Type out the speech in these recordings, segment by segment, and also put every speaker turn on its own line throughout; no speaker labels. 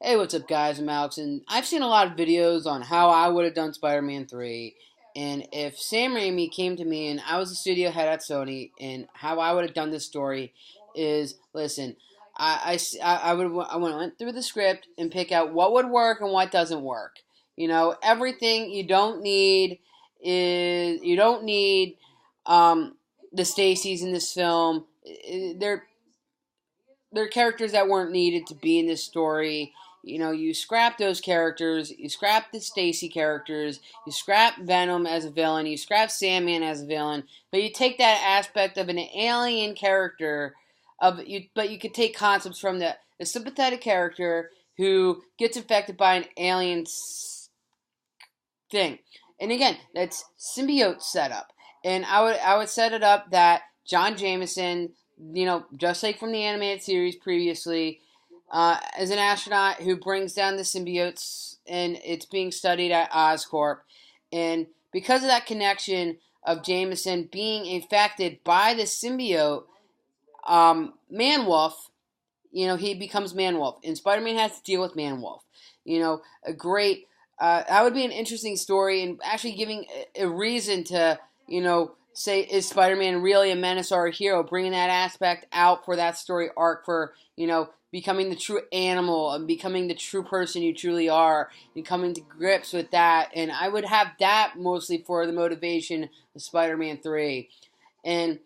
Hey, what's up, guys? I'm Alex, and I've seen a lot of videos on how I would have done Spider-Man 3. And if Sam Raimi came to me and I was the studio head at Sony, and how I would have done this story is listen, I went through the script and pick out what would work and what doesn't work. Everything you don't need is you don't need um, the Stacys in this film. They're characters that weren't needed to be in this story. You scrap those characters, you scrap the Stacy characters, you scrap Venom as a villain, you scrap Sandman as a villain, but you take that aspect of an alien character but you could take concepts from the sympathetic character who gets infected by an alien thing. And again, that's symbiote setup. And I would set it up that John Jameson, just like from the animated series previously, as an astronaut who brings down the symbiotes, and it's being studied at Oscorp. And because of that connection of Jameson being infected by the symbiote, Manwolf, he becomes Manwolf, and Spider-Man has to deal with Manwolf. A great that would be an interesting story, and actually giving a reason to say, is Spider-Man really a menace or a hero? Bringing that aspect out for that story arc for becoming the true animal and becoming the true person you truly are, and coming to grips with that. And I would have that mostly for the motivation of Spider-Man 3, and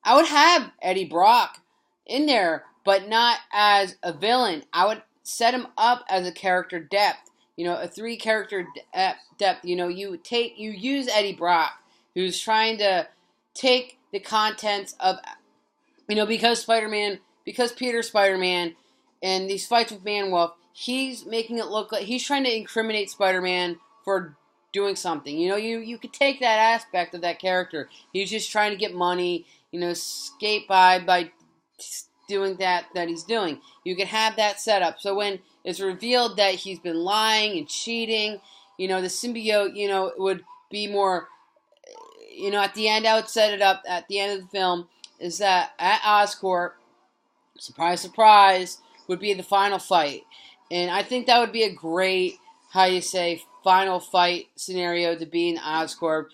I would have Eddie Brock in there, but not as a villain. I would set him up as a character depth. A three character depth. You use Eddie Brock, who's trying to take the contents of because Peter Spider Man, and these fights with Manwolf, he's making it look like he's trying to incriminate Spider Man for doing something. You could take that aspect of that character. He's just trying to get money, skate by doing that he's doing. You could have that set up. So when it's revealed that he's been lying and cheating, the symbiote, would be more, at the end, I would set it up at the end of the film, is that at Oscorp, surprise, surprise, would be the final fight. And I think that would be a great, final fight scenario to be in Oscorp.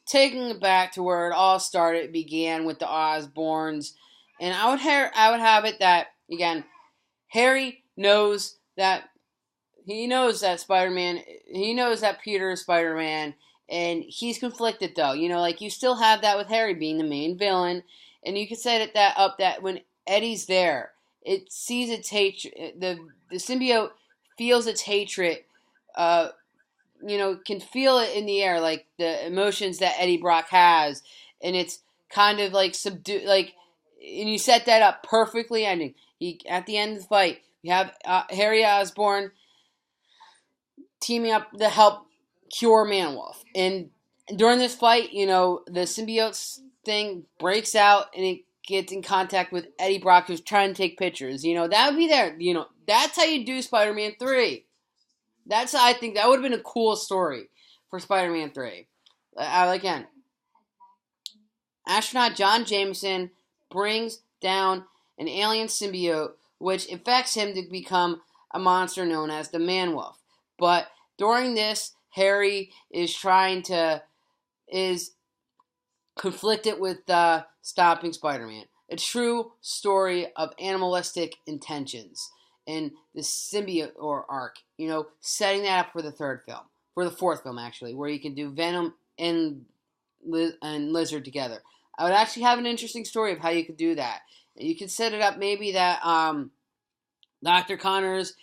Taking it back to where it all started, it began with the Osborns. And I would have it that, again, Harry knows that Spider-Man, he knows that Peter is Spider-Man, and he's conflicted though. Like you still have that with Harry being the main villain, and you could set it that up that when Eddie's there, it sees its hatred. The symbiote feels its hatred. Uh, can feel it in the air, like the emotions that Eddie Brock has, and it's kind of like subdue, like, and you set that up perfectly. Ending. At the end of the fight, you have Harry Osborn teaming up to help cure Manwolf. And during this fight, the symbiote thing breaks out and it gets in contact with Eddie Brock, who's trying to take pictures. That would be there. That's how you do Spider-Man 3. I think that would have been a cool story for Spider-Man 3. Again, astronaut John Jameson brings down an alien symbiote, which infects him to become a monster known as the Manwolf. But during this, Harry is conflicted with stopping Spider-Man. A true story of animalistic intentions and the symbiote or arc. Setting that up for the fourth film actually, where you can do Venom and Lizard together. I would actually have an interesting story of how you could do that. You could set it up maybe that Dr. Connors,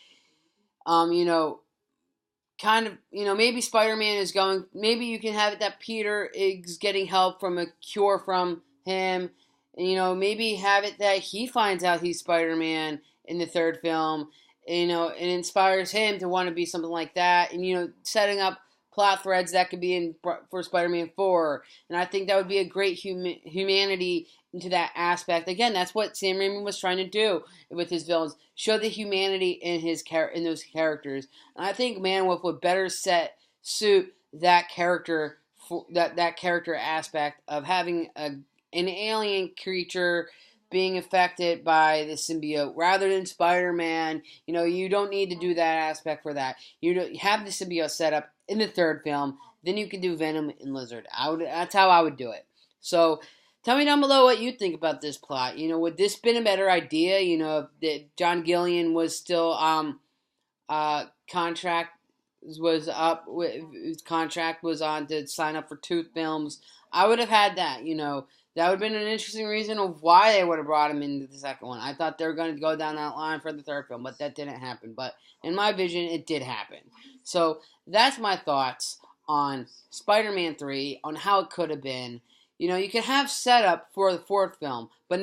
kind of, maybe Spider-Man is going, maybe you can have it that Peter is getting help from a cure from him, and, maybe have it that he finds out he's Spider-Man in the third film, and inspires him to want to be something like that, and, setting up plot threads that could be in for Spider-Man 4, and I think that would be a great humanity into that aspect. Again, that's what Sam Raimi was trying to do with his villains, show the humanity in in those characters. And I think Manwolf would better suit that character that character aspect of having an alien creature being affected by the symbiote rather than Spider-Man. You don't need to do that aspect for that. You have the symbiote set up in the third film, then you can do Venom and Lizard. That's how I would do it. So tell me down below what you think about this plot. Would this been a better idea? If John Gillian was still contract was up, his contract was on to sign up for 2 films. I would have had that. That would have been an interesting reason of why they would have brought him into the second one. I thought they were going to go down that line for the third film, but that didn't happen. But in my vision, it did happen. So that's my thoughts on Spider-Man 3, on how it could have been. You can have setup for the fourth film, but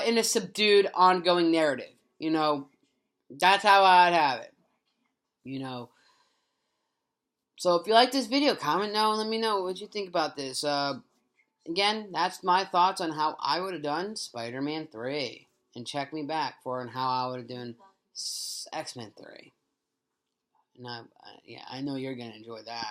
in a subdued, ongoing narrative. That's how I'd have it. So if you like this video, comment down and let me know what you think about this. Again, that's my thoughts on how I would have done Spider-Man 3. And check me back for how I would have done X-Men 3. And I know you're going to enjoy that.